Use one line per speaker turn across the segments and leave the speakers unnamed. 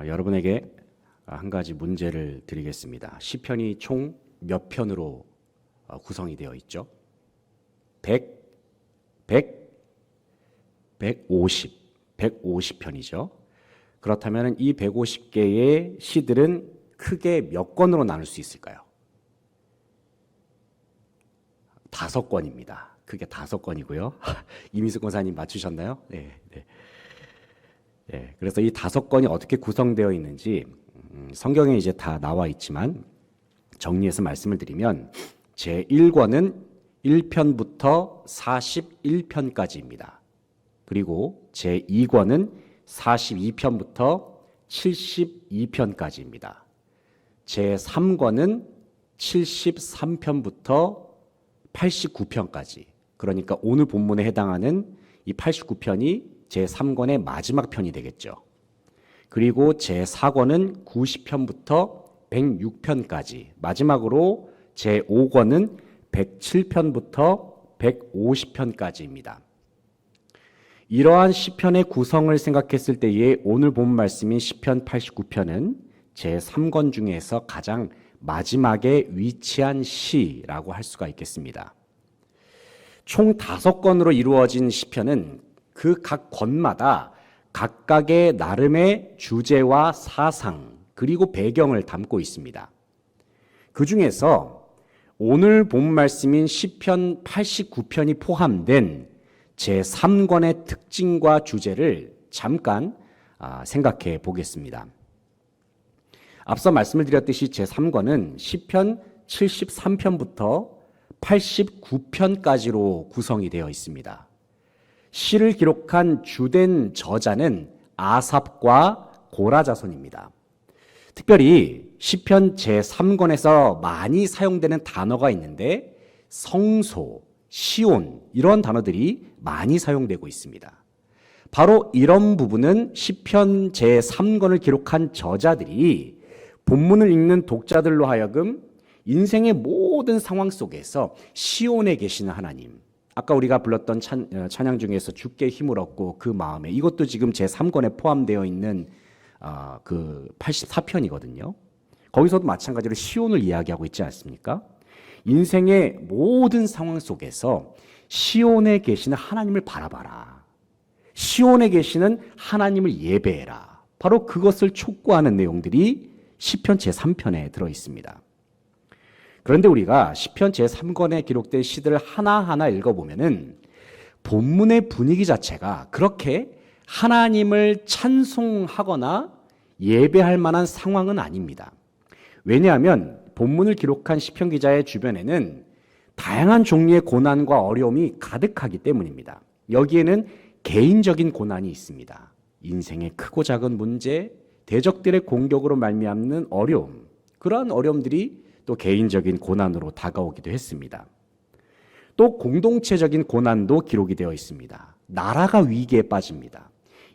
여러분에게 한 가지 문제를 드리겠습니다. 시편이 총 몇 편으로 구성이 되어 있죠? 150편이죠. 그렇다면 이 150개의 시들은 크게 몇 권으로 나눌 수 있을까요? 5권입니다. 크게 5권이고요. 이미숙 권사님 맞추셨나요? 네. 그래서 이 5권이 어떻게 구성되어 있는지 성경에 이제 다 나와 있지만 정리해서 말씀을 드리면 제1권은 1편부터 41편까지입니다. 그리고 제2권은 42편부터 72편까지입니다. 제3권은 73편부터 89편까지. 그러니까 오늘 본문에 해당하는 이 89편이 제3권의 마지막 편이 되겠죠. 그리고 제4권은 90편부터 106편까지. 마지막으로 제5권은 107편부터 150편까지입니다. 이러한 시편의 구성을 생각했을 때에 오늘 본 말씀인 시편 89편은 제3권 중에서 가장 마지막에 위치한 시라고 할 수가 있겠습니다. 총 5권으로 이루어진 시편은 그 각 권마다 각각의 나름의 주제와 사상 그리고 배경을 담고 있습니다. 그 중에서 오늘 본 말씀인 시편 89편이 포함된 제3권의 특징과 주제를 잠깐 생각해 보겠습니다. 앞서 말씀을 드렸듯이 제3권은 시편 73편부터 89편까지로 구성이 되어 있습니다. 시를 기록한 주된 저자는 아삽과 고라 자손입니다. 특별히 시편 제3권에서 많이 사용되는 단어가 있는데 성소, 시온 이런 단어들이 많이 사용되고 있습니다. 바로 이런 부분은 시편 제3권을 기록한 저자들이 본문을 읽는 독자들로 하여금 인생의 모든 상황 속에서 시온에 계시는 하나님, 아까 우리가 불렀던 찬양 중에서 주께 힘을 얻고 그 마음에, 이것도 지금 제3권에 포함되어 있는 그 84편이거든요. 거기서도 마찬가지로 시온을 이야기하고 있지 않습니까? 인생의 모든 상황 속에서 시온에 계시는 하나님을 바라봐라. 시온에 계시는 하나님을 예배해라. 바로 그것을 촉구하는 내용들이 시편 제3편에 들어 있습니다. 그런데 우리가 시편 제3권에 기록된 시들을 하나하나 읽어보면은 본문의 분위기 자체가 그렇게 하나님을 찬송하거나 예배할 만한 상황은 아닙니다. 왜냐하면 본문을 기록한 시편 기자의 주변에는 다양한 종류의 고난과 어려움이 가득하기 때문입니다. 여기에는 개인적인 고난이 있습니다. 인생의 크고 작은 문제, 대적들의 공격으로 말미암는 어려움, 그러한 어려움들이 또 개인적인 고난으로 다가오기도 했습니다. 또 공동체적인 고난도 기록이 되어 있습니다. 나라가 위기에 빠집니다.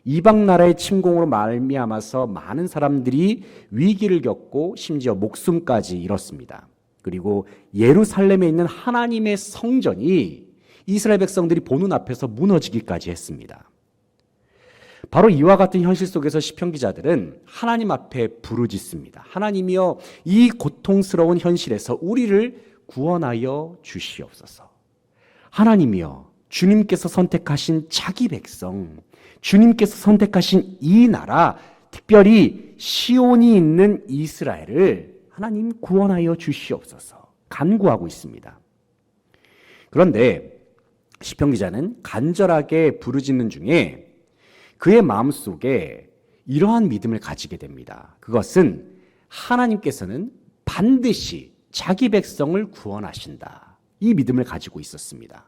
이방 나라의 침공으로 말미암아서 많은 사람들이 위기를 겪고 심지어 목숨까지 잃었습니다. 그리고 예루살렘에 있는 하나님의 성전이 이스라엘 백성들이 보는 앞에서 무너지기까지 했습니다. 바로 이와 같은 현실 속에서 시편 기자들은 하나님 앞에 부르짖습니다. 하나님이여, 이 고통스러운 현실에서 우리를 구원하여 주시옵소서. 하나님이여, 주님께서 선택하신 자기 백성, 주님께서 선택하신 이 나라, 특별히 시온이 있는 이스라엘을 하나님 구원하여 주시옵소서 간구하고 있습니다. 그런데 시편 기자는 간절하게 부르짖는 중에 그의 마음속에 이러한 믿음을 가지게 됩니다. 그것은 하나님께서는 반드시 자기 백성을 구원하신다. 이 믿음을 가지고 있었습니다.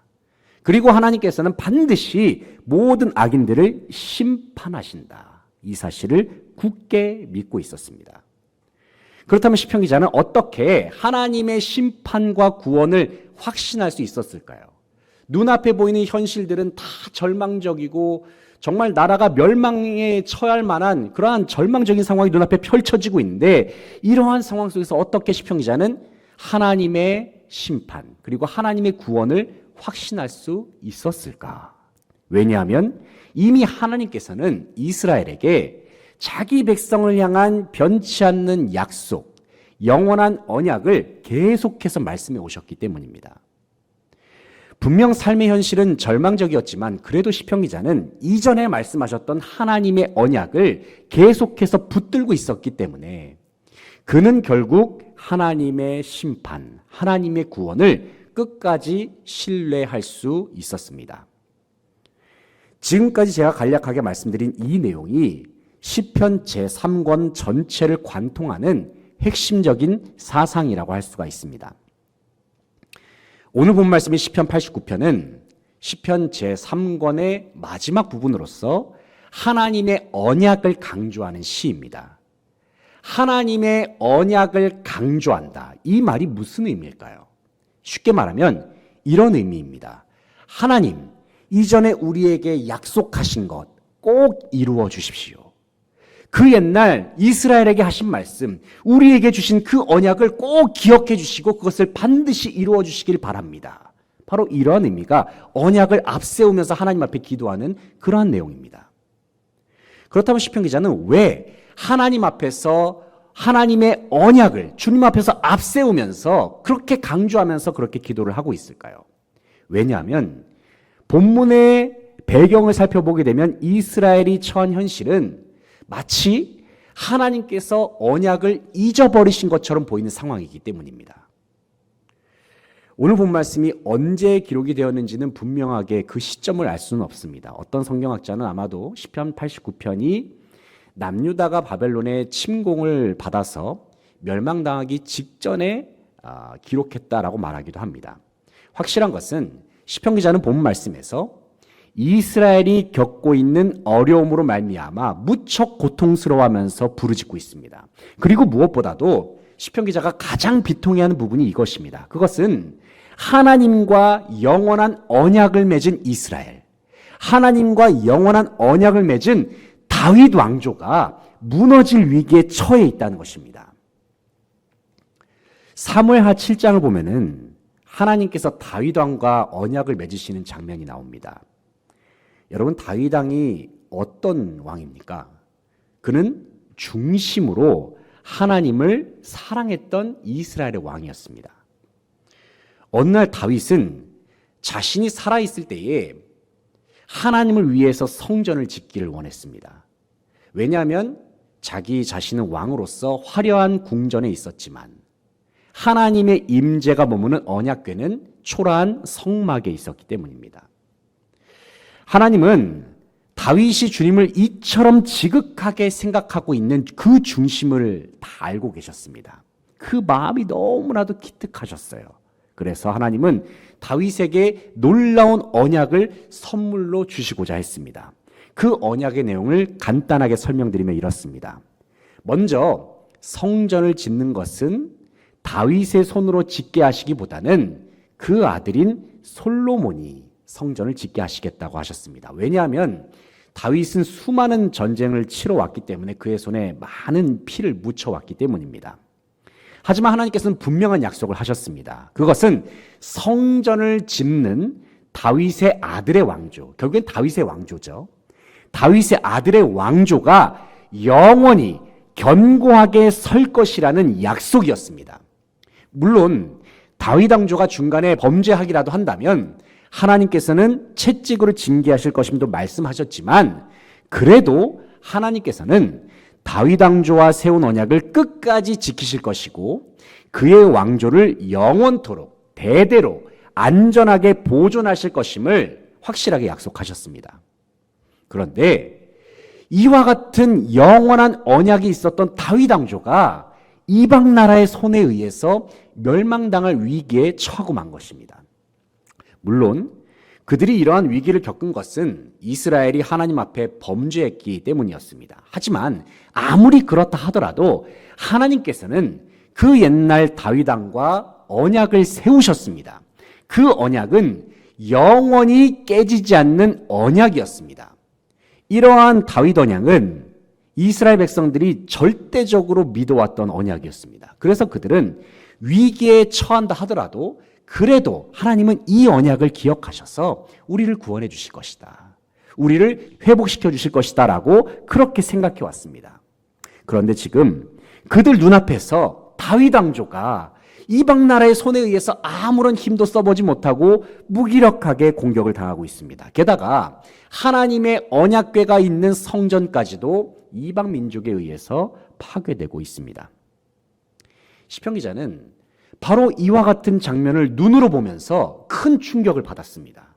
그리고 하나님께서는 반드시 모든 악인들을 심판하신다. 이 사실을 굳게 믿고 있었습니다. 그렇다면 시편 기자는 어떻게 하나님의 심판과 구원을 확신할 수 있었을까요? 눈앞에 보이는 현실들은 다 절망적이고 정말 나라가 멸망에 처할 만한 그러한 절망적인 상황이 눈앞에 펼쳐지고 있는데, 이러한 상황 속에서 어떻게 시편 기자는 하나님의 심판 그리고 하나님의 구원을 확신할 수 있었을까? 왜냐하면 이미 하나님께서는 이스라엘에게 자기 백성을 향한 변치 않는 약속, 영원한 언약을 계속해서 말씀해 오셨기 때문입니다. 분명 삶의 현실은 절망적이었지만 그래도 시편 기자는 이전에 말씀하셨던 하나님의 언약을 계속해서 붙들고 있었기 때문에 그는 결국 하나님의 심판, 하나님의 구원을 끝까지 신뢰할 수 있었습니다. 지금까지 제가 간략하게 말씀드린 이 내용이 시편 제3권 전체를 관통하는 핵심적인 사상이라고 할 수가 있습니다. 오늘 본 말씀인 시편 89편은 시편 제3권의 마지막 부분으로서 하나님의 언약을 강조하는 시입니다. 하나님의 언약을 강조한다. 이 말이 무슨 의미일까요? 쉽게 말하면 이런 의미입니다. 하나님, 이전에 우리에게 약속하신 것 꼭 이루어 주십시오. 그 옛날 이스라엘에게 하신 말씀, 우리에게 주신 그 언약을 꼭 기억해 주시고 그것을 반드시 이루어 주시길 바랍니다. 바로 이러한 의미가 언약을 앞세우면서 하나님 앞에 기도하는 그러한 내용입니다. 그렇다면 시편 기자는 왜 하나님 앞에서 하나님의 언약을 주님 앞에서 앞세우면서 그렇게 강조하면서 그렇게 기도를 하고 있을까요? 왜냐하면 본문의 배경을 살펴보게 되면 이스라엘이 처한 현실은 마치 하나님께서 언약을 잊어버리신 것처럼 보이는 상황이기 때문입니다. 오늘 본 말씀이 언제 기록이 되었는지는 분명하게 그 시점을 알 수는 없습니다. 어떤 성경학자는 아마도 시편 89편이 남유다가 바벨론의 침공을 받아서 멸망당하기 직전에 기록했다라고 말하기도 합니다. 확실한 것은 시편 기자는 본 말씀에서 이스라엘이 겪고 있는 어려움으로 말미암아 무척 고통스러워하면서 부르짖고 있습니다. 그리고 무엇보다도 시편 기자가 가장 비통해하는 부분이 이것입니다. 그것은 하나님과 영원한 언약을 맺은 이스라엘, 하나님과 영원한 언약을 맺은 다윗 왕조가 무너질 위기에 처해 있다는 것입니다. 사무엘하 7장을 보면은 하나님께서 다윗 왕과 언약을 맺으시는 장면이 나옵니다. 여러분, 다윗 왕이 어떤 왕입니까? 그는 중심으로 하나님을 사랑했던 이스라엘의 왕이었습니다. 어느 날 다윗은 자신이 살아있을 때에 하나님을 위해서 성전을 짓기를 원했습니다. 왜냐하면 자기 자신은 왕으로서 화려한 궁전에 있었지만 하나님의 임재가 머무는 언약궤는 초라한 성막에 있었기 때문입니다. 하나님은 다윗이 주님을 이처럼 지극하게 생각하고 있는 그 중심을 다 알고 계셨습니다. 그 마음이 너무나도 기특하셨어요. 그래서 하나님은 다윗에게 놀라운 언약을 선물로 주시고자 했습니다. 그 언약의 내용을 간단하게 설명드리면 이렇습니다. 먼저 성전을 짓는 것은 다윗의 손으로 짓게 하시기보다는 그 아들인 솔로몬이 성전을 짓게 하시겠다고 하셨습니다. 왜냐하면 다윗은 수많은 전쟁을 치러왔기 때문에 그의 손에 많은 피를 묻혀왔기 때문입니다. 하지만 하나님께서는 분명한 약속을 하셨습니다. 그것은 성전을 짓는 다윗의 아들의 왕조, 결국엔 다윗의 왕조죠. 다윗의 아들의 왕조가 영원히 견고하게 설 것이라는 약속이었습니다. 물론 다윗 왕조가 중간에 범죄하기라도 한다면 하나님께서는 채찍으로 징계하실 것임도 말씀하셨지만 그래도 하나님께서는 다윗 왕조와 세운 언약을 끝까지 지키실 것이고 그의 왕조를 영원토록 대대로 안전하게 보존하실 것임을 확실하게 약속하셨습니다. 그런데 이와 같은 영원한 언약이 있었던 다윗 왕조가 이방 나라의 손에 의해서 멸망당할 위기에 처하고 만 것입니다. 물론 그들이 이러한 위기를 겪은 것은 이스라엘이 하나님 앞에 범죄했기 때문이었습니다. 하지만 아무리 그렇다 하더라도 하나님께서는 그 옛날 다윗 왕과 언약을 세우셨습니다. 그 언약은 영원히 깨지지 않는 언약이었습니다. 이러한 다윗 언약은 이스라엘 백성들이 절대적으로 믿어왔던 언약이었습니다. 그래서 그들은 위기에 처한다 하더라도 그래도 하나님은 이 언약을 기억하셔서 우리를 구원해 주실 것이다. 우리를 회복시켜 주실 것이다 라고 그렇게 생각해 왔습니다. 그런데 지금 그들 눈앞에서 다윗 왕조가 이방 나라의 손에 의해서 아무런 힘도 써보지 못하고 무기력하게 공격을 당하고 있습니다. 게다가 하나님의 언약궤가 있는 성전까지도 이방 민족에 의해서 파괴되고 있습니다. 시편 기자는 바로 이와 같은 장면을 눈으로 보면서 큰 충격을 받았습니다.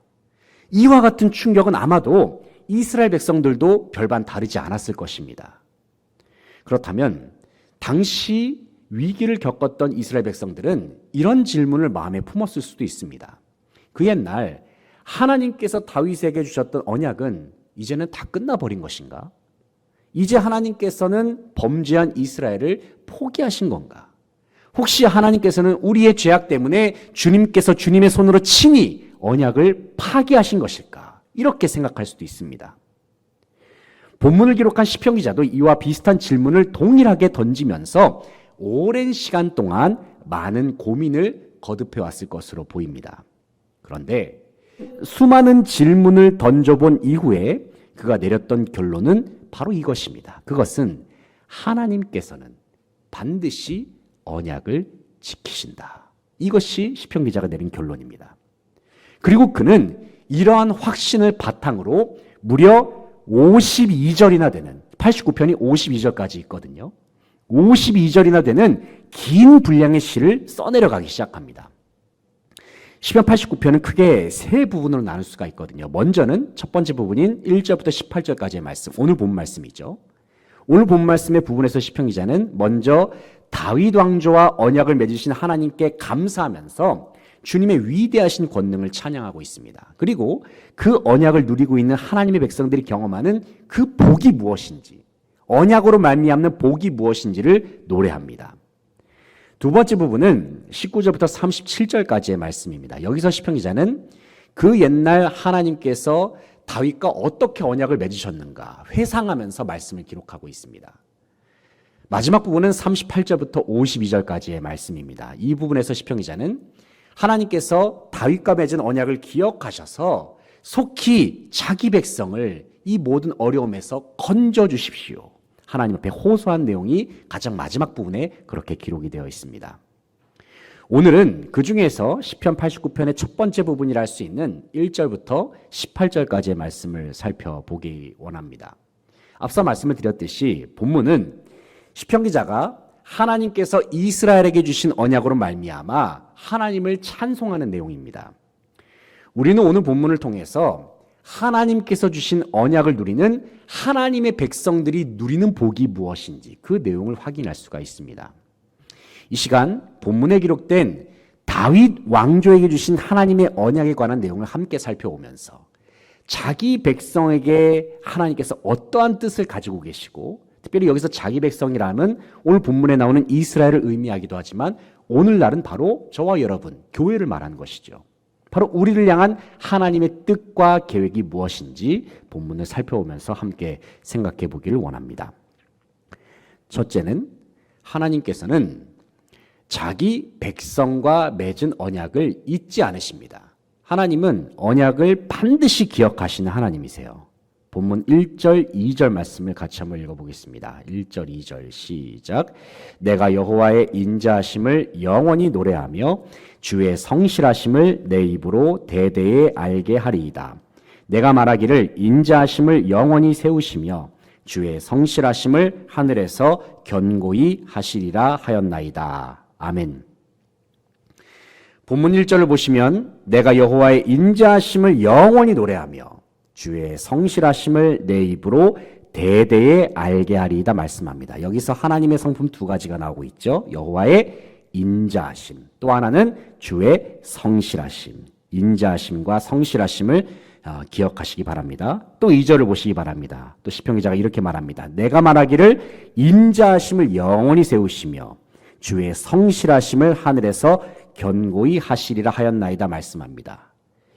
이와 같은 충격은 아마도 이스라엘 백성들도 별반 다르지 않았을 것입니다. 그렇다면 당시 위기를 겪었던 이스라엘 백성들은 이런 질문을 마음에 품었을 수도 있습니다. 그 옛날 하나님께서 다윗에게 주셨던 언약은 이제는 다 끝나버린 것인가? 이제 하나님께서는 범죄한 이스라엘을 포기하신 건가? 혹시 하나님께서는 우리의 죄악 때문에 주님께서 주님의 손으로 친히 언약을 파기하신 것일까? 이렇게 생각할 수도 있습니다. 본문을 기록한 시편 기자도 이와 비슷한 질문을 동일하게 던지면서 오랜 시간 동안 많은 고민을 거듭해 왔을 것으로 보입니다. 그런데 수많은 질문을 던져본 이후에 그가 내렸던 결론은 바로 이것입니다. 그것은 하나님께서는 반드시 언약을 지키신다. 이것이 시편 기자가 내린 결론입니다. 그리고 그는 이러한 확신을 바탕으로 무려 52절이나 되는 89편이 52절까지 있거든요. 52절이나 되는 긴 분량의 시를 써내려가기 시작합니다. 시편 89편은 크게 세 부분으로 나눌 수가 있거든요. 먼저는 첫 번째 부분인 1절부터 18절까지의 말씀, 오늘 본 말씀이죠. 오늘 본 말씀의 부분에서 시편 기자는 먼저 다윗 왕조와 언약을 맺으신 하나님께 감사하면서 주님의 위대하신 권능을 찬양하고 있습니다. 그리고 그 언약을 누리고 있는 하나님의 백성들이 경험하는 그 복이 무엇인지, 언약으로 말미암는 복이 무엇인지를 노래합니다. 두 번째 부분은 19절부터 37절까지의 말씀입니다. 여기서 시편 기자는 그 옛날 하나님께서 다윗과 어떻게 언약을 맺으셨는가 회상하면서 말씀을 기록하고 있습니다. 마지막 부분은 38절부터 52절까지의 말씀입니다. 이 부분에서 시편 기자는 하나님께서 다윗과 맺은 언약을 기억하셔서 속히 자기 백성을 이 모든 어려움에서 건져 주십시오. 하나님 앞에 호소한 내용이 가장 마지막 부분에 그렇게 기록이 되어 있습니다. 오늘은 그 중에서 시편 89편의 첫 번째 부분이라 할 수 있는 1절부터 18절까지의 말씀을 살펴보기 원합니다. 앞서 말씀을 드렸듯이 본문은 시편 기자가 하나님께서 이스라엘에게 주신 언약으로 말미암아 하나님을 찬송하는 내용입니다. 우리는 오늘 본문을 통해서 하나님께서 주신 언약을 누리는 하나님의 백성들이 누리는 복이 무엇인지 그 내용을 확인할 수가 있습니다. 이 시간 본문에 기록된 다윗 왕조에게 주신 하나님의 언약에 관한 내용을 함께 살펴보면서 자기 백성에게 하나님께서 어떠한 뜻을 가지고 계시고, 특별히 여기서 자기 백성이라면 오늘 본문에 나오는 이스라엘을 의미하기도 하지만 오늘날은 바로 저와 여러분, 교회를 말하는 것이죠. 바로 우리를 향한 하나님의 뜻과 계획이 무엇인지 본문을 살펴보면서 함께 생각해 보기를 원합니다. 첫째는 하나님께서는 자기 백성과 맺은 언약을 잊지 않으십니다. 하나님은 언약을 반드시 기억하시는 하나님이세요. 본문 1절, 2절 말씀을 같이 한번 읽어보겠습니다. 1절, 2절 시작. 내가 여호와의 인자하심을 영원히 노래하며 주의 성실하심을 내 입으로 대대에 알게 하리이다. 내가 말하기를 인자하심을 영원히 세우시며 주의 성실하심을 하늘에서 견고히 하시리라 하였나이다. 아멘. 본문 1절을 보시면 내가 여호와의 인자하심을 영원히 노래하며 주의 성실하심을 내 입으로 대대에 알게 하리이다 말씀합니다. 여기서 하나님의 성품 두 가지가 나오고 있죠. 여호와의 인자하심, 또 하나는 주의 성실하심. 인자하심과 성실하심을 기억하시기 바랍니다. 또 2절을 보시기 바랍니다. 또 시편 기자가 이렇게 말합니다. 내가 말하기를 인자하심을 영원히 세우시며 주의 성실하심을 하늘에서 견고히 하시리라 하였나이다 말씀합니다.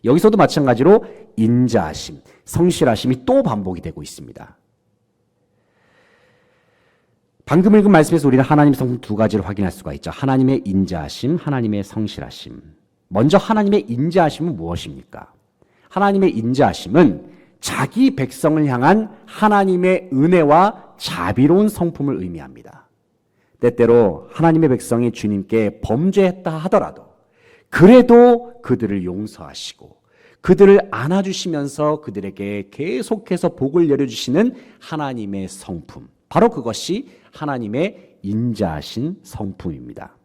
여기서도 마찬가지로 인자하심, 성실하심이 또 반복이 되고 있습니다. 방금 읽은 말씀에서 우리는 하나님의 성품 두 가지를 확인할 수가 있죠. 하나님의 인자하심, 하나님의 성실하심. 먼저 하나님의 인자하심은 무엇입니까? 하나님의 인자하심은 자기 백성을 향한 하나님의 은혜와 자비로운 성품을 의미합니다. 때때로 하나님의 백성이 주님께 범죄했다 하더라도 그래도 그들을 용서하시고 그들을 안아주시면서 그들에게 계속해서 복을 내려주시는 하나님의 성품, 바로 그것이 하나님의 인자하신 성품입니다.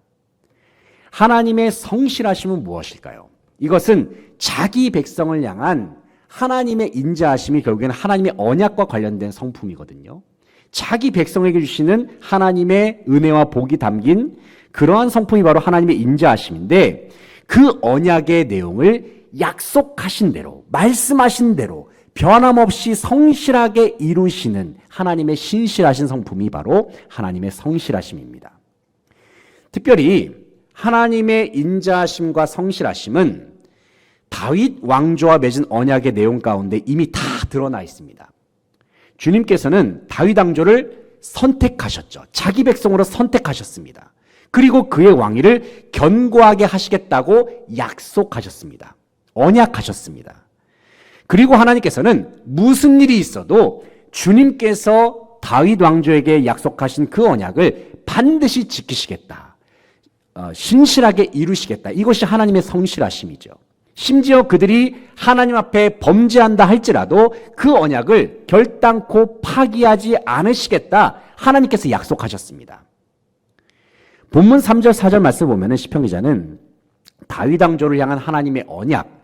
하나님의 성실하심은 무엇일까요? 이것은 자기 백성을 향한 하나님의 인자하심이 결국에는 하나님의 언약과 관련된 성품이거든요. 자기 백성에게 주시는 하나님의 은혜와 복이 담긴 그러한 성품이 바로 하나님의 인자하심인데, 그 언약의 내용을 약속하신 대로, 말씀하신 대로 변함없이 성실하게 이루시는 하나님의 신실하신 성품이 바로 하나님의 성실하심입니다. 특별히 하나님의 인자하심과 성실하심은 다윗 왕조와 맺은 언약의 내용 가운데 이미 다 드러나 있습니다. 주님께서는 다윗 왕조를 선택하셨죠. 자기 백성으로 선택하셨습니다. 그리고 그의 왕위를 견고하게 하시겠다고 약속하셨습니다. 언약하셨습니다. 그리고 하나님께서는 무슨 일이 있어도 주님께서 다윗 왕조에게 약속하신 그 언약을 반드시 지키시겠다. 신실하게 이루시겠다. 이것이 하나님의 성실하심이죠. 심지어 그들이 하나님 앞에 범죄한다 할지라도 그 언약을 결단코 파기하지 않으시겠다. 하나님께서 약속하셨습니다. 본문 3절 4절 말씀을 보면 시편 기자는 다윗 왕조를 향한 하나님의 언약,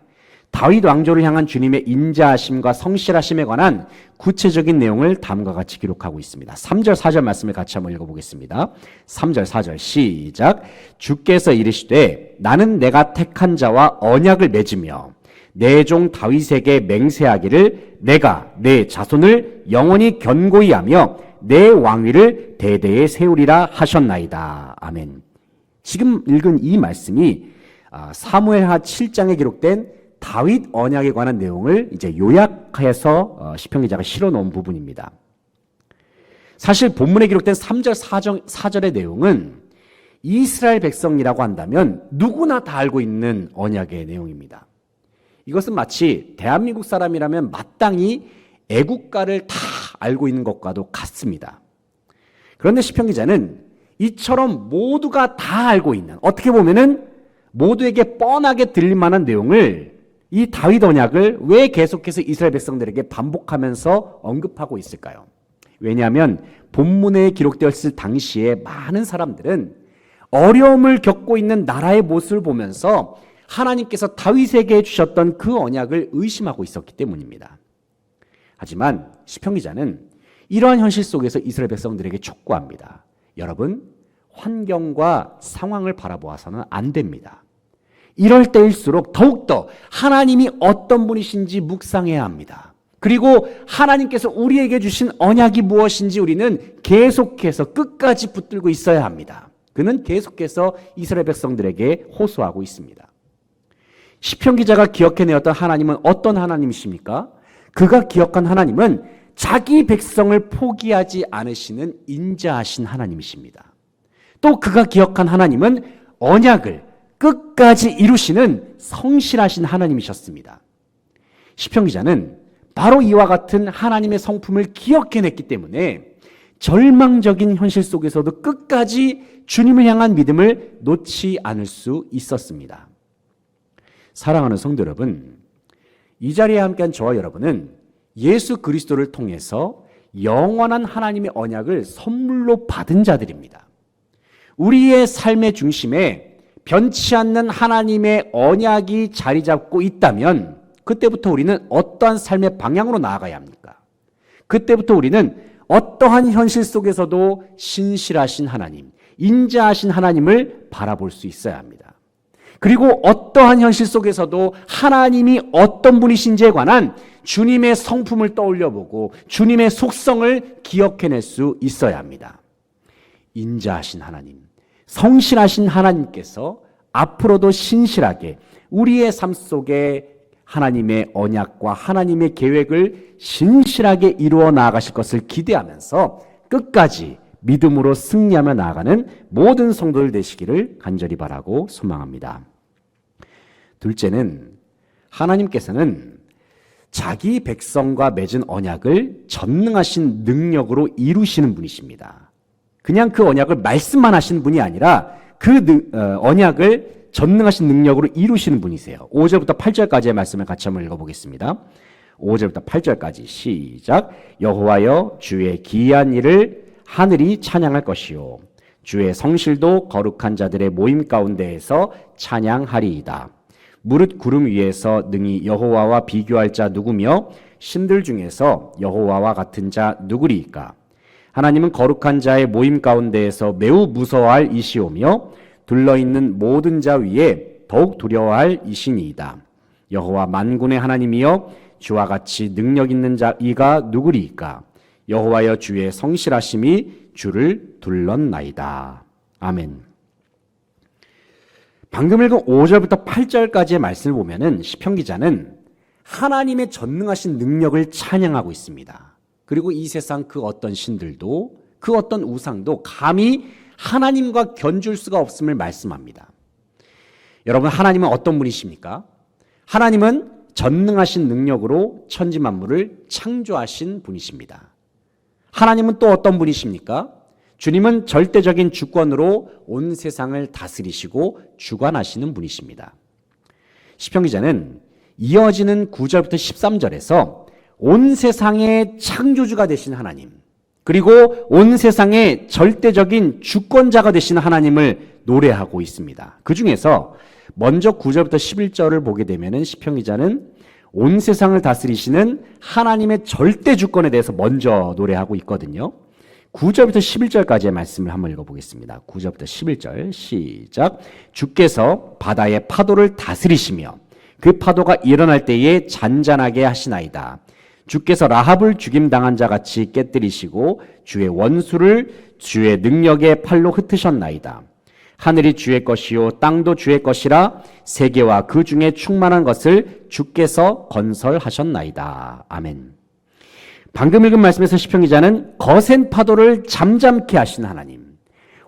다윗 왕조를 향한 주님의 인자하심과 성실하심에 관한 구체적인 내용을 다음과 같이 기록하고 있습니다. 3절 4절 말씀을 같이 한번 읽어보겠습니다. 3절 4절 시작. 주께서 이르시되 나는 내가 택한 자와 언약을 맺으며 내 종 다윗에게 맹세하기를 내가 내 자손을 영원히 견고히 하며 내 왕위를 대대에 세우리라 하셨나이다. 아멘. 지금 읽은 이 말씀이 사무엘하 7장에 기록된 다윗 언약에 관한 내용을 이제 요약해서 시편 기자가 실어 놓은 부분입니다. 사실 본문에 기록된 3절 4절의 내용은 이스라엘 백성이라고 한다면 누구나 다 알고 있는 언약의 내용입니다. 이것은 마치 대한민국 사람이라면 마땅히 애국가를 다 알고 있는 것과도 같습니다. 그런데 시편 기자는 이처럼 모두가 다 알고 있는, 어떻게 보면은 모두에게 뻔하게 들릴 만한 내용을, 이 다윗 언약을 왜 계속해서 이스라엘 백성들에게 반복하면서 언급하고 있을까요? 왜냐하면 본문에 기록되었을 당시에 많은 사람들은 어려움을 겪고 있는 나라의 모습을 보면서 하나님께서 다윗에게 주셨던 그 언약을 의심하고 있었기 때문입니다. 하지만 시편 기자는 이러한 현실 속에서 이스라엘 백성들에게 촉구합니다. 여러분, 환경과 상황을 바라보아서는 안 됩니다. 이럴 때일수록 더욱더 하나님이 어떤 분이신지 묵상해야 합니다. 그리고 하나님께서 우리에게 주신 언약이 무엇인지 우리는 계속해서 끝까지 붙들고 있어야 합니다. 그는 계속해서 이스라엘 백성들에게 호소하고 있습니다. 시편 기자가 기억해내었던 하나님은 어떤 하나님이십니까? 그가 기억한 하나님은 자기 백성을 포기하지 않으시는 인자하신 하나님이십니다. 또 그가 기억한 하나님은 언약을 끝까지 이루시는 성실하신 하나님이셨습니다. 시편 기자는 바로 이와 같은 하나님의 성품을 기억해냈기 때문에 절망적인 현실 속에서도 끝까지 주님을 향한 믿음을 놓지 않을 수 있었습니다. 사랑하는 성도 여러분, 이 자리에 함께한 저와 여러분은 예수 그리스도를 통해서 영원한 하나님의 언약을 선물로 받은 자들입니다. 우리의 삶의 중심에 변치 않는 하나님의 언약이 자리 잡고 있다면 그때부터 우리는 어떠한 삶의 방향으로 나아가야 합니까? 그때부터 우리는 어떠한 현실 속에서도 신실하신 하나님, 인자하신 하나님을 바라볼 수 있어야 합니다. 그리고 어떠한 현실 속에서도 하나님이 어떤 분이신지에 관한 주님의 성품을 떠올려보고 주님의 속성을 기억해낼 수 있어야 합니다. 인자하신 하나님, 성실하신 하나님께서 앞으로도 신실하게 우리의 삶 속에 하나님의 언약과 하나님의 계획을 신실하게 이루어 나아가실 것을 기대하면서 끝까지 믿음으로 승리하며 나아가는 모든 성도들 되시기를 간절히 바라고 소망합니다. 둘째는 하나님께서는 자기 백성과 맺은 언약을 전능하신 능력으로 이루시는 분이십니다. 그냥 그 언약을 말씀만 하시는 분이 아니라 그 언약을 전능하신 능력으로 이루시는 분이세요. 5절부터 8절까지의 말씀을 같이 한번 읽어보겠습니다. 5절부터 8절까지 시작. 여호와여 주의 기이한 일을 하늘이 찬양할 것이요 주의 성실도 거룩한 자들의 모임 가운데에서 찬양하리이다. 무릇 구름 위에서 능히 여호와와 비교할 자 누구며 신들 중에서 여호와와 같은 자 누구리이까? 하나님은 거룩한 자의 모임 가운데에서 매우 무서워할 이시오며 둘러있는 모든 자 위에 더욱 두려워할 이시니이다. 여호와 만군의 하나님이여 주와 같이 능력 있는 자 이가 누구리이까? 여호와여 주의 성실하심이 주를 둘렀나이다. 아멘. 방금 읽은 5절부터 8절까지의 말씀을 보면은 시편 기자는 하나님의 전능하신 능력을 찬양하고 있습니다. 그리고 이 세상 그 어떤 신들도 그 어떤 우상도 감히 하나님과 견줄 수가 없음을 말씀합니다. 여러분, 하나님은 어떤 분이십니까? 하나님은 전능하신 능력으로 천지 만물을 창조하신 분이십니다. 하나님은 또 어떤 분이십니까? 주님은 절대적인 주권으로 온 세상을 다스리시고 주관하시는 분이십니다. 시편 기자는 이어지는 9절부터 13절에서 온 세상의 창조주가 되신 하나님, 그리고 온 세상의 절대적인 주권자가 되신 하나님을 노래하고 있습니다. 그 중에서 먼저 9절부터 11절을 보게 되면 시편 기자는 온 세상을 다스리시는 하나님의 절대 주권에 대해서 먼저 노래하고 있거든요. 9절부터 11절까지의 말씀을 한번 읽어보겠습니다. 9절부터 11절 시작. 주께서 바다의 파도를 다스리시며 그 파도가 일어날 때에 잔잔하게 하시나이다. 주께서 라합을 죽임당한 자같이 깨뜨리시고 주의 원수를 주의 능력의 팔로 흩으셨나이다. 하늘이 주의 것이요 땅도 주의 것이라 세계와 그 중에 충만한 것을 주께서 건설하셨나이다. 아멘. 방금 읽은 말씀에서 시편 기자는 거센 파도를 잠잠케 하신 하나님,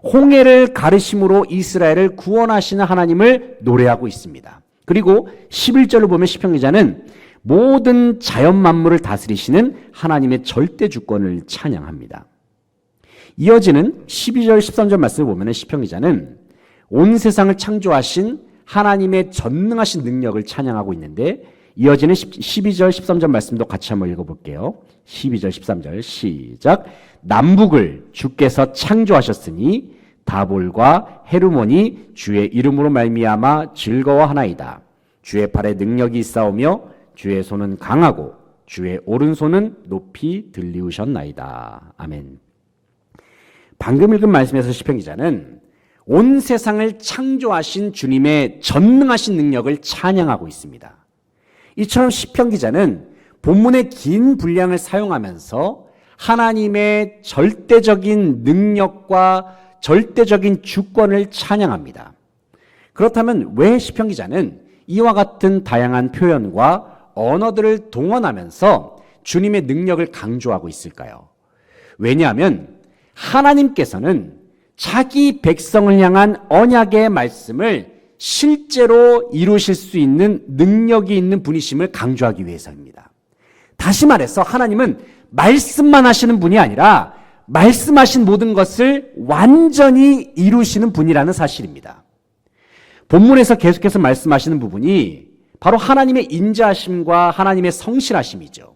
홍해를 가르심으로 이스라엘을 구원하시는 하나님을 노래하고 있습니다. 그리고 11절을 보면 시편 기자는 모든 자연 만물을 다스리시는 하나님의 절대 주권을 찬양합니다. 이어지는 12절 13절 말씀을 보면 시편 기자는 온 세상을 창조하신 하나님의 전능하신 능력을 찬양하고 있는데, 이어지는 12절 13절 말씀도 같이 한번 읽어볼게요. 12절 13절 시작. 남북을 주께서 창조하셨으니 다볼과 헤르몬이 주의 이름으로 말미암아 즐거워하나이다. 주의 팔에 능력이 있사오며 주의 손은 강하고 주의 오른손은 높이 들리우셨나이다. 아멘. 방금 읽은 말씀에서 시편 기자는 온 세상을 창조하신 주님의 전능하신 능력을 찬양하고 있습니다. 이처럼 시편 기자는 본문의 긴 분량을 사용하면서 하나님의 절대적인 능력과 절대적인 주권을 찬양합니다. 그렇다면 왜 시편 기자는 이와 같은 다양한 표현과 언어들을 동원하면서 주님의 능력을 강조하고 있을까요? 왜냐하면 하나님께서는 자기 백성을 향한 언약의 말씀을 실제로 이루실 수 있는 능력이 있는 분이심을 강조하기 위해서입니다. 다시 말해서 하나님은 말씀만 하시는 분이 아니라 말씀하신 모든 것을 완전히 이루시는 분이라는 사실입니다. 본문에서 계속해서 말씀하시는 부분이 바로 하나님의 인자하심과 하나님의 성실하심이죠.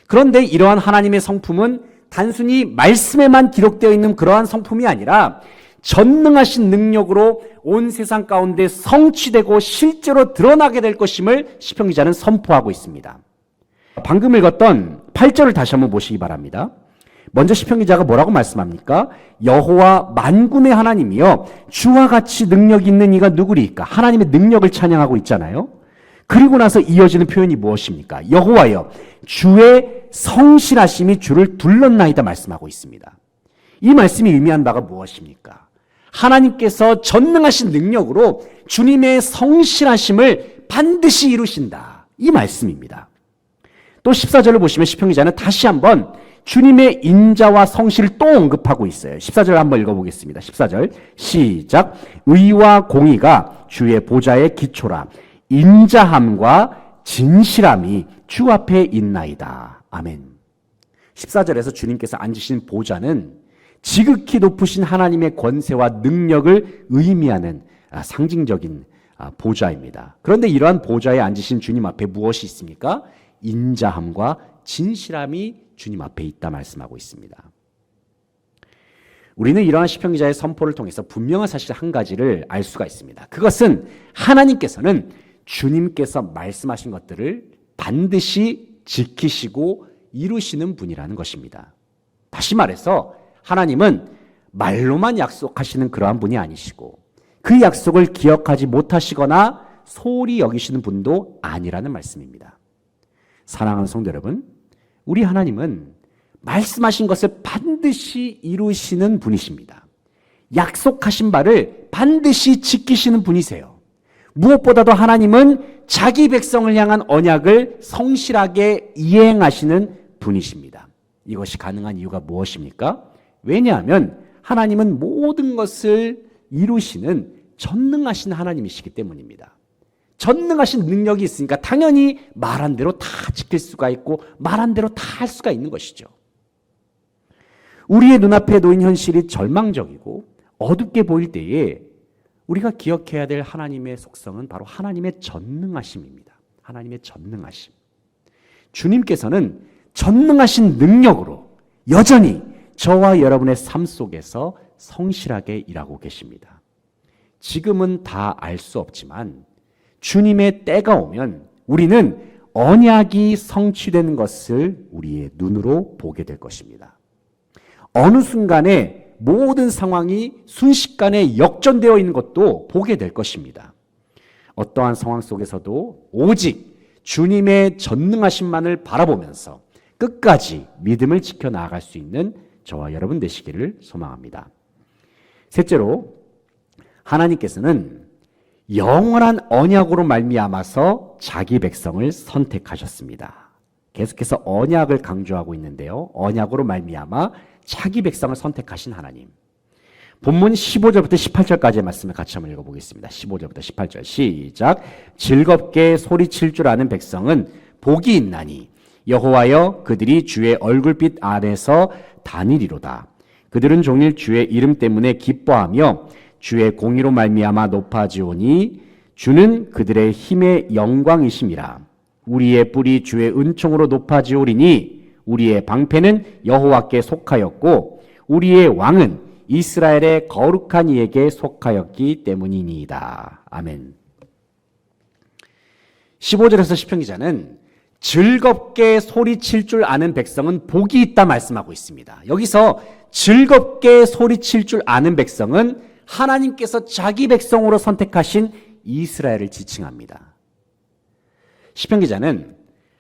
그런데 이러한 하나님의 성품은 단순히 말씀에만 기록되어 있는 그러한 성품이 아니라 전능하신 능력으로 온 세상 가운데 성취되고 실제로 드러나게 될 것임을 시편 기자는 선포하고 있습니다. 방금 읽었던 8절을 다시 한번 보시기 바랍니다. 먼저 시편 기자가 뭐라고 말씀합니까? 여호와 만군의 하나님이여 주와 같이 능력 있는 이가 누구리이까? 하나님의 능력을 찬양하고 있잖아요. 그리고 나서 이어지는 표현이 무엇입니까? 여호와여 주의 성실하심이 주를 둘렀나이다 말씀하고 있습니다. 이 말씀이 의미한 바가 무엇입니까? 하나님께서 전능하신 능력으로 주님의 성실하심을 반드시 이루신다. 이 말씀입니다. 또 14절을 보시면 시편 기자는 다시 한번 주님의 인자와 성실을 또 언급하고 있어요. 14절 한번 읽어보겠습니다. 14절 시작. 의와 공의가 주의 보좌의 기초라. 인자함과 진실함이 주 앞에 있나이다. 아멘. 14절에서 주님께서 앉으신 보좌는 지극히 높으신 하나님의 권세와 능력을 의미하는 상징적인 보좌입니다. 그런데 이러한 보좌에 앉으신 주님 앞에 무엇이 있습니까? 인자함과 진실함이 주님 앞에 있다 말씀하고 있습니다. 우리는 이러한 시편 기자의 선포를 통해서 분명한 사실 한 가지를 알 수가 있습니다. 그것은 하나님께서는 주님께서 말씀하신 것들을 반드시 지키시고 이루시는 분이라는 것입니다. 다시 말해서 하나님은 말로만 약속하시는 그러한 분이 아니시고 그 약속을 기억하지 못하시거나 소홀히 여기시는 분도 아니라는 말씀입니다. 사랑하는 성도 여러분, 우리 하나님은 말씀하신 것을 반드시 이루시는 분이십니다. 약속하신 바를 반드시 지키시는 분이세요. 무엇보다도 하나님은 자기 백성을 향한 언약을 성실하게 이행하시는 분이십니다. 이것이 가능한 이유가 무엇입니까? 왜냐하면 하나님은 모든 것을 이루시는 전능하신 하나님이시기 때문입니다. 전능하신 능력이 있으니까 당연히 말한 대로 다 지킬 수가 있고 말한 대로 다 할 수가 있는 것이죠. 우리의 눈앞에 놓인 현실이 절망적이고 어둡게 보일 때에 우리가 기억해야 될 하나님의 속성은 바로 하나님의 전능하심입니다. 하나님의 전능하심. 주님께서는 전능하신 능력으로 여전히 저와 여러분의 삶 속에서 성실하게 일하고 계십니다. 지금은 다 알 수 없지만 주님의 때가 오면 우리는 언약이 성취되는 것을 우리의 눈으로 보게 될 것입니다. 어느 순간에 모든 상황이 순식간에 역전되어 있는 것도 보게 될 것입니다. 어떠한 상황 속에서도 오직 주님의 전능하심만을 바라보면서 끝까지 믿음을 지켜나갈 수 있는 저와 여러분 되시기를 소망합니다. 셋째로 하나님께서는 영원한 언약으로 말미암아서 자기 백성을 선택하셨습니다. 계속해서 언약을 강조하고 있는데요. 언약으로 말미암아 자기 백성을 선택하신 하나님. 본문 15절부터 18절까지의 말씀을 같이 한번 읽어보겠습니다. 15절부터 18절 시작. 즐겁게 소리칠 줄 아는 백성은 복이 있나니 여호와여 그들이 주의 얼굴빛 안에서 다니리로다. 그들은 종일 주의 이름 때문에 기뻐하며 주의 공의로 말미암아 높아지오니 주는 그들의 힘의 영광이심이라. 우리의 뿔이 주의 은총으로 높아지오리니 우리의 방패는 여호와께 속하였고 우리의 왕은 이스라엘의 거룩한 이에게 속하였기 때문이니이다. 아멘. 15절에서 시편 기자는 즐겁게 소리칠 줄 아는 백성은 복이 있다 말씀하고 있습니다. 여기서 즐겁게 소리칠 줄 아는 백성은 하나님께서 자기 백성으로 선택하신 이스라엘을 지칭합니다. 시편 기자는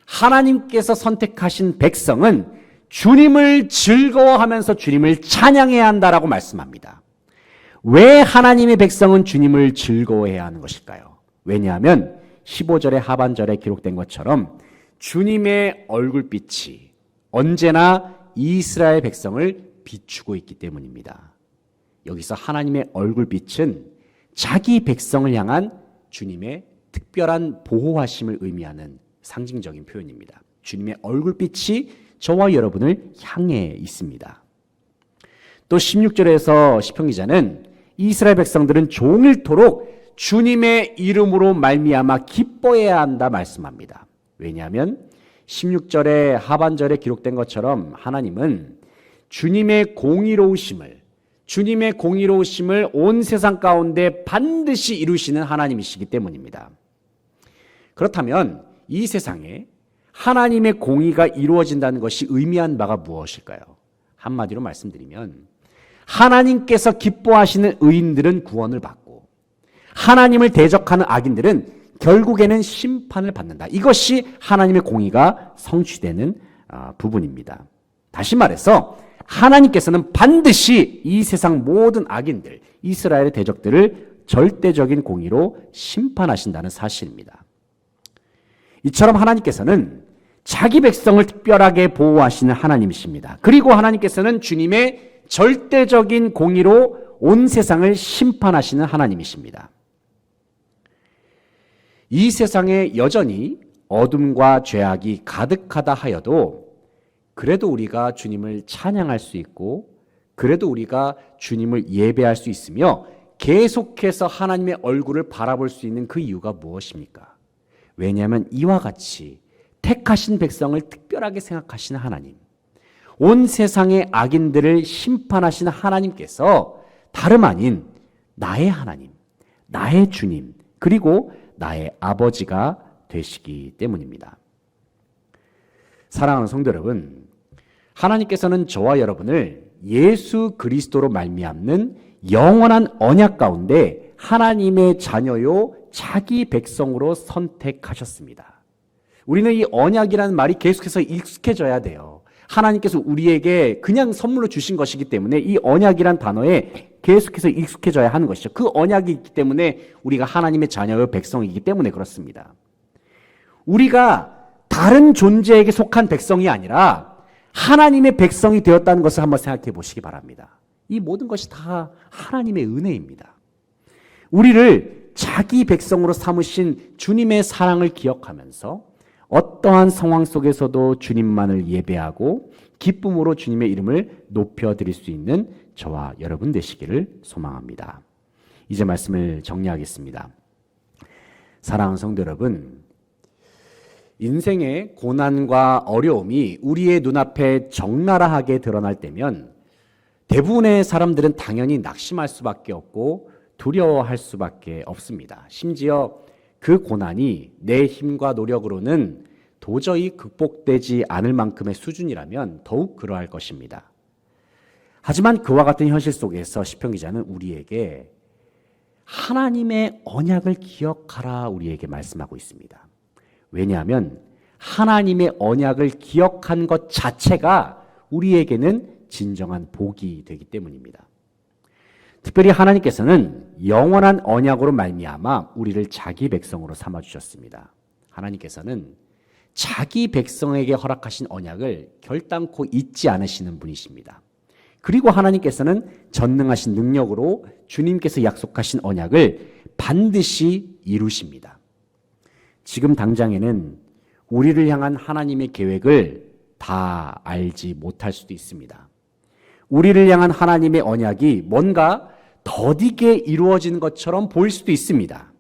하나님께서 선택하신 백성은 주님을 즐거워하면서 주님을 찬양해야 한다라고 말씀합니다. 왜 하나님의 백성은 주님을 즐거워해야 하는 것일까요? 왜냐하면 15절의 하반절에 기록된 것처럼 주님의 얼굴빛이 언제나 이스라엘 백성을 비추고 있기 때문입니다. 여기서 하나님의 얼굴빛은 자기 백성을 향한 주님의 특별한 보호하심을 의미하는 상징적인 표현입니다. 주님의 얼굴빛이 저와 여러분을 향해 있습니다. 또 16절에서 시편 기자는 이스라엘 백성들은 종일토록 주님의 이름으로 말미암아 기뻐해야 한다 말씀합니다. 왜냐하면 16절의 하반절에 기록된 것처럼 하나님은 주님의 공의로우심을 온 세상 가운데 반드시 이루시는 하나님이시기 때문입니다. 그렇다면 이 세상에 하나님의 공의가 이루어진다는 것이 의미한 바가 무엇일까요? 한마디로 말씀드리면 하나님께서 기뻐하시는 의인들은 구원을 받고 하나님을 대적하는 악인들은 결국에는 심판을 받는다. 이것이 하나님의 공의가 성취되는 부분입니다. 다시 말해서 하나님께서는 반드시 이 세상 모든 악인들, 이스라엘의 대적들을 절대적인 공의로 심판하신다는 사실입니다. 이처럼 하나님께서는 자기 백성을 특별하게 보호하시는 하나님이십니다. 그리고 하나님께서는 주님의 절대적인 공의로 온 세상을 심판하시는 하나님이십니다. 이 세상에 여전히 어둠과 죄악이 가득하다 하여도 그래도 우리가 주님을 찬양할 수 있고 그래도 우리가 주님을 예배할 수 있으며 계속해서 하나님의 얼굴을 바라볼 수 있는 그 이유가 무엇입니까? 왜냐하면 이와 같이 택하신 백성을 특별하게 생각하시는 하나님, 온 세상의 악인들을 심판하시는 하나님께서 다름 아닌 나의 하나님, 나의 주님, 그리고 나의 아버지가 되시기 때문입니다. 사랑하는 성도 여러분, 하나님께서는 저와 여러분을 예수 그리스도로 말미암는 영원한 언약 가운데 하나님의 자녀요 자기 백성으로 선택하셨습니다. 우리는 이 언약이라는 말이 계속해서 익숙해져야 돼요. 하나님께서 우리에게 그냥 선물로 주신 것이기 때문에 이 언약이란 단어에 계속해서 익숙해져야 하는 것이죠. 그 언약이 있기 때문에 우리가 하나님의 자녀요 백성이기 때문에 그렇습니다. 우리가 다른 존재에게 속한 백성이 아니라 하나님의 백성이 되었다는 것을 한번 생각해 보시기 바랍니다. 이 모든 것이 다 하나님의 은혜입니다. 우리를 자기 백성으로 삼으신 주님의 사랑을 기억하면서 어떠한 상황 속에서도 주님만을 예배하고 기쁨으로 주님의 이름을 높여드릴 수 있는 저와 여러분 되시기를 소망합니다. 이제 말씀을 정리하겠습니다. 사랑하는 성도 여러분, 인생의 고난과 어려움이 우리의 눈앞에 적나라하게 드러날 때면 대부분의 사람들은 당연히 낙심할 수밖에 없고 두려워할 수밖에 없습니다. 심지어 그 고난이 내 힘과 노력으로는 도저히 극복되지 않을 만큼의 수준이라면 더욱 그러할 것입니다. 하지만 그와 같은 현실 속에서 시편 기자는 우리에게 하나님의 언약을 기억하라 우리에게 말씀하고 있습니다. 왜냐하면 하나님의 언약을 기억한 것 자체가 우리에게는 진정한 복이 되기 때문입니다. 특별히 하나님께서는 영원한 언약으로 말미암아 우리를 자기 백성으로 삼아주셨습니다. 하나님께서는 자기 백성에게 허락하신 언약을 결단코 잊지 않으시는 분이십니다. 그리고 하나님께서는 전능하신 능력으로 주님께서 약속하신 언약을 반드시 이루십니다. 지금 당장에는 우리를 향한 하나님의 계획을 다 알지 못할 수도 있습니다. 우리를 향한 하나님의 언약이 뭔가 더디게 이루어지는 것처럼 보일 수도 있습니다.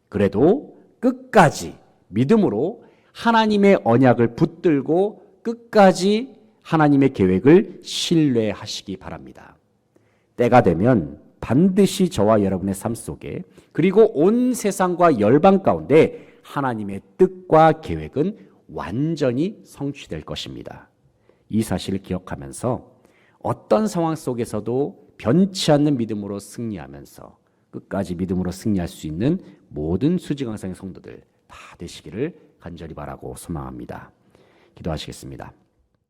그래도 끝까지 믿음으로 하나님의 언약을 붙들고 끝까지 하나님의 계획을 신뢰하시기 바랍니다. 때가 되면 반드시 저와 여러분의 삶 속에 그리고 온 세상과 열방 가운데 하나님의 뜻과 계획은 완전히 성취될 것입니다. 이 사실을 기억하면서 어떤 상황 속에서도 변치 않는 믿음으로 승리하면서 끝까지 믿음으로 승리할 수 있는 모든 수지강상의 성도들 다 되시기를 간절히 바라고 소망합니다. 기도하시겠습니다.